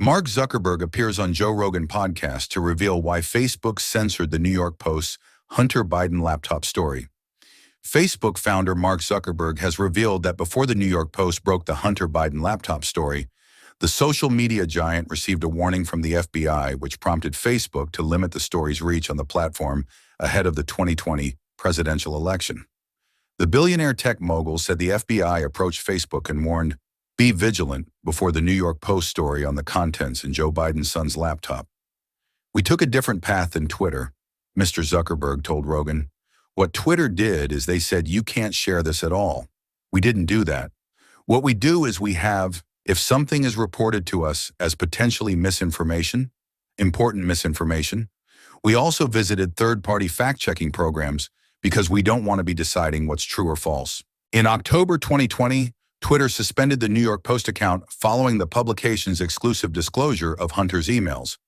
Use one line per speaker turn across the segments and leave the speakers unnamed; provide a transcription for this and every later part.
Mark Zuckerberg appears on Joe Rogan podcast to reveal why Facebook censored the New York Post's Hunter Biden laptop story. Facebook founder Mark Zuckerberg has revealed that before the New York Post broke the Hunter Biden laptop story, the social media giant received a warning from the FBI, which prompted Facebook to limit the story's reach on the platform ahead of the 2020 presidential election. The billionaire tech mogul said the FBI approached Facebook and warned, "Be vigilant," before the New York Post story on the contents in Joe Biden's son's laptop. "We took a different path than Twitter," Mr. Zuckerberg told Rogan. "What Twitter did is they said you can't share this at all. We didn't do that. What we do is if something is reported to us as potentially misinformation, important misinformation, we also visited third-party fact-checking programs because we don't want to be deciding what's true or false." In October 2020, Twitter suspended the New York Post account following the publication's exclusive disclosure of Hunter's emails.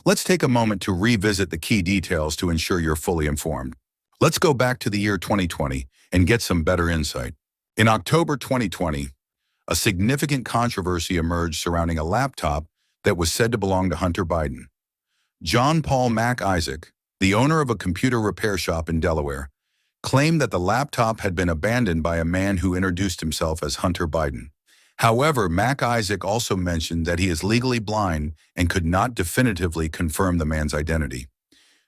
Let's take a moment to revisit the key details to ensure you're fully informed. Let's go back to the year 2020 and get some better insight. In October 2020, a significant controversy emerged surrounding a laptop that was said to belong to Hunter Biden. John Paul Mac Isaac, the owner of a computer repair shop in Delaware, claimed that the laptop had been abandoned by a man who introduced himself as Hunter Biden. However, Mac Isaac also mentioned that he is legally blind and could not definitively confirm the man's identity.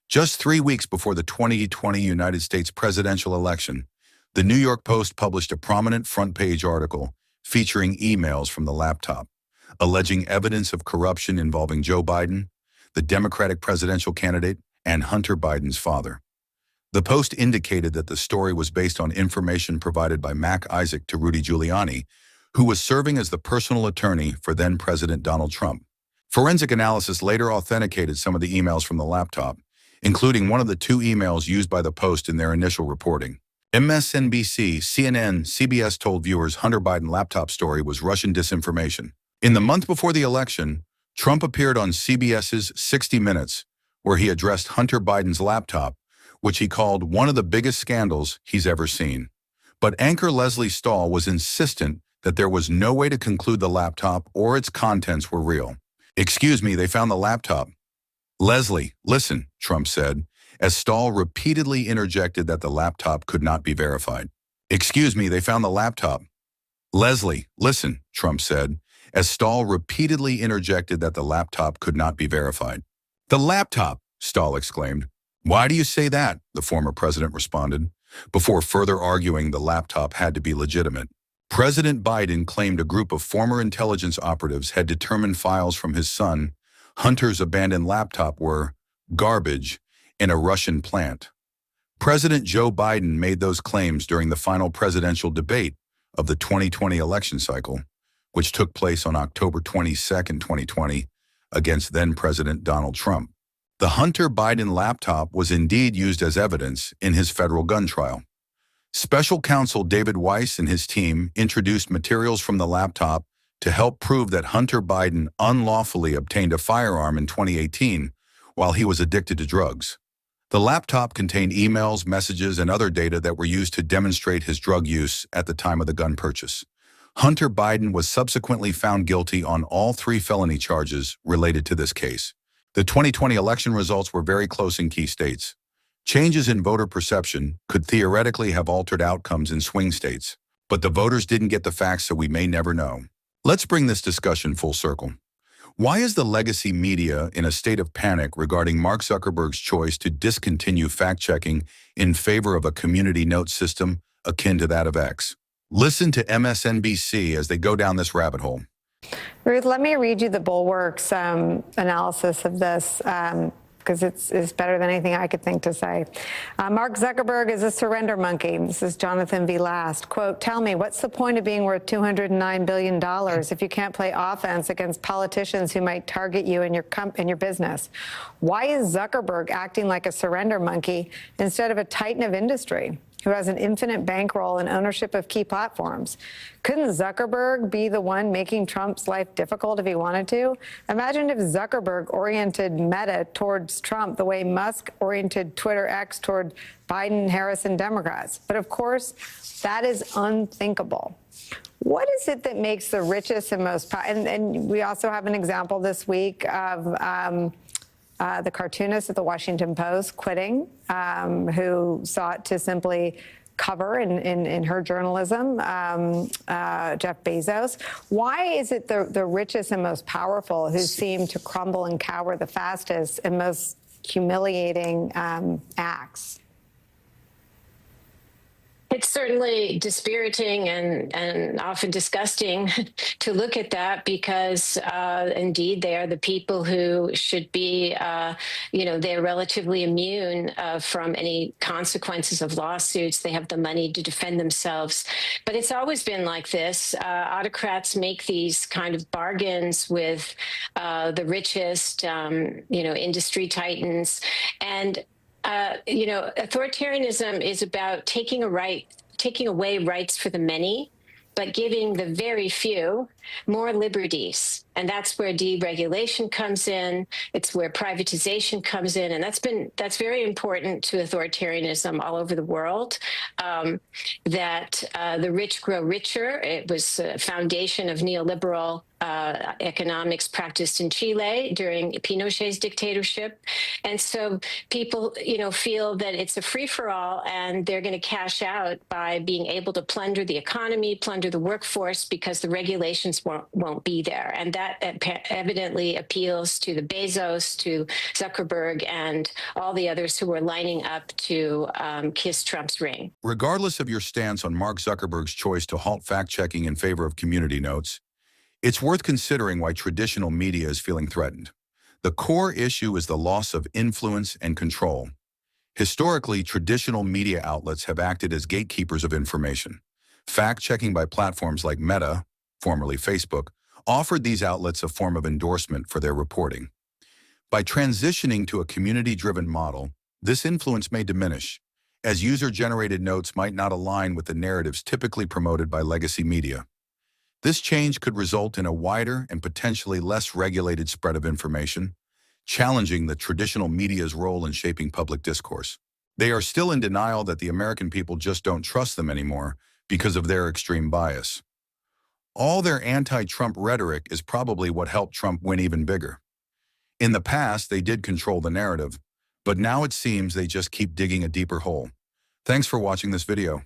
Just 3 weeks before the 2020 United States presidential election, the New York Post published a prominent front-page article featuring emails from the laptop, alleging evidence of corruption involving Joe Biden, the Democratic presidential candidate, and Hunter Biden's father. The Post indicated that the story was based on information provided by Mac Isaac to Rudy Giuliani, who was serving as the personal attorney for then-President Donald Trump. Forensic analysis later authenticated some of the emails from the laptop, including one of the 2 emails used by the Post in their initial reporting. MSNBC, CNN, CBS told viewers Hunter Biden laptop story was Russian disinformation. In the month before the election, Trump appeared on CBS's 60 Minutes, where he addressed Hunter Biden's laptop, which he called one of the biggest scandals he's ever seen. But anchor Leslie Stahl was insistent that there was no way to conclude the laptop or its contents were real. "Excuse me, they found the laptop." "Leslie, listen," Trump said, as Stahl repeatedly interjected that the laptop could not be verified. "Excuse me, they found the laptop." "Leslie, listen," Trump said, as Stahl repeatedly interjected that the laptop could not be verified. "The laptop," Stahl exclaimed. "Why do you say that?" the former president responded, before further arguing the laptop had to be legitimate. President Biden claimed a group of former intelligence operatives had determined files from his son, Hunter's abandoned laptop, were garbage in a Russian plant. President Joe Biden made those claims during the final presidential debate of the 2020 election cycle, which took place on October 22, 2020, against then-President Donald Trump. The Hunter Biden laptop was indeed used as evidence in his federal gun trial. Special counsel David Weiss and his team introduced materials from the laptop to help prove that Hunter Biden unlawfully obtained a firearm in 2018 while he was addicted to drugs. The laptop contained emails, messages, and other data that were used to demonstrate his drug use at the time of the gun purchase. Hunter Biden was subsequently found guilty on all 3 felony charges related to this case. The 2020 election results were very close in key states. Changes in voter perception could theoretically have altered outcomes in swing states, but the voters didn't get the facts, so we may never know. Let's bring this discussion full circle. Why is the legacy media in a state of panic regarding Mark Zuckerberg's choice to discontinue fact-checking in favor of a community note system akin to that of X? Listen to MSNBC as they go down this rabbit hole.
Ruth, let me read you the Bulwark's analysis of this, because it's better than anything I could think to say. Mark Zuckerberg is a surrender monkey. This is Jonathan V. Last. Quote, "Tell me, what's the point of being worth $209 billion if you can't play offense against politicians who might target you and your business? Why is Zuckerberg acting like a surrender monkey instead of a titan of industry who has an infinite bankroll and ownership of key platforms? Couldn't Zuckerberg be the one making Trump's life difficult if he wanted to? Imagine if Zuckerberg oriented Meta towards Trump the way Musk oriented Twitter X toward Biden, Harris, and Democrats. But of course, that is unthinkable. What is it that makes the richest and most and we also have an example this week of the cartoonist at the Washington Post quitting, who sought to simply cover in her journalism, Jeff Bezos. Why is it the richest and most powerful who seem to crumble and cower the fastest and most humiliating acts?
It's certainly dispiriting and often disgusting to look at that because, indeed, they are the people who should be, they're relatively immune from any consequences of lawsuits. They have the money to defend themselves. But it's always been like this. Autocrats make these kind of bargains with the richest, industry titans. And authoritarianism is about taking away rights for the many, but giving the very few more liberties. And that's where deregulation comes in. It's where privatization comes in. And that's very important to authoritarianism all over the world, that the rich grow richer. It was a foundation of neoliberal economics practiced in Chile during Pinochet's dictatorship. And so people, feel that it's a free-for-all and they're going to cash out by being able to plunder the economy, plunder the workforce, because the regulations won't be there. And that evidently appeals to the Bezos, to Zuckerberg, and all the others who are lining up to kiss Trump's ring.
Regardless of your stance on Mark Zuckerberg's choice to halt fact-checking in favor of community notes, it's worth considering why traditional media is feeling threatened. The core issue is the loss of influence and control. Historically, traditional media outlets have acted as gatekeepers of information. Fact-checking by platforms like Meta, formerly Facebook, offered these outlets a form of endorsement for their reporting. By transitioning to a community-driven model, this influence may diminish, as user-generated notes might not align with the narratives typically promoted by legacy media. This change could result in a wider and potentially less regulated spread of information, challenging the traditional media's role in shaping public discourse. They are still in denial that the American people just don't trust them anymore because of their extreme bias. All their anti-Trump rhetoric is probably what helped Trump win even bigger. In the past, they did control the narrative, but now it seems they just keep digging a deeper hole. Thanks for watching this video.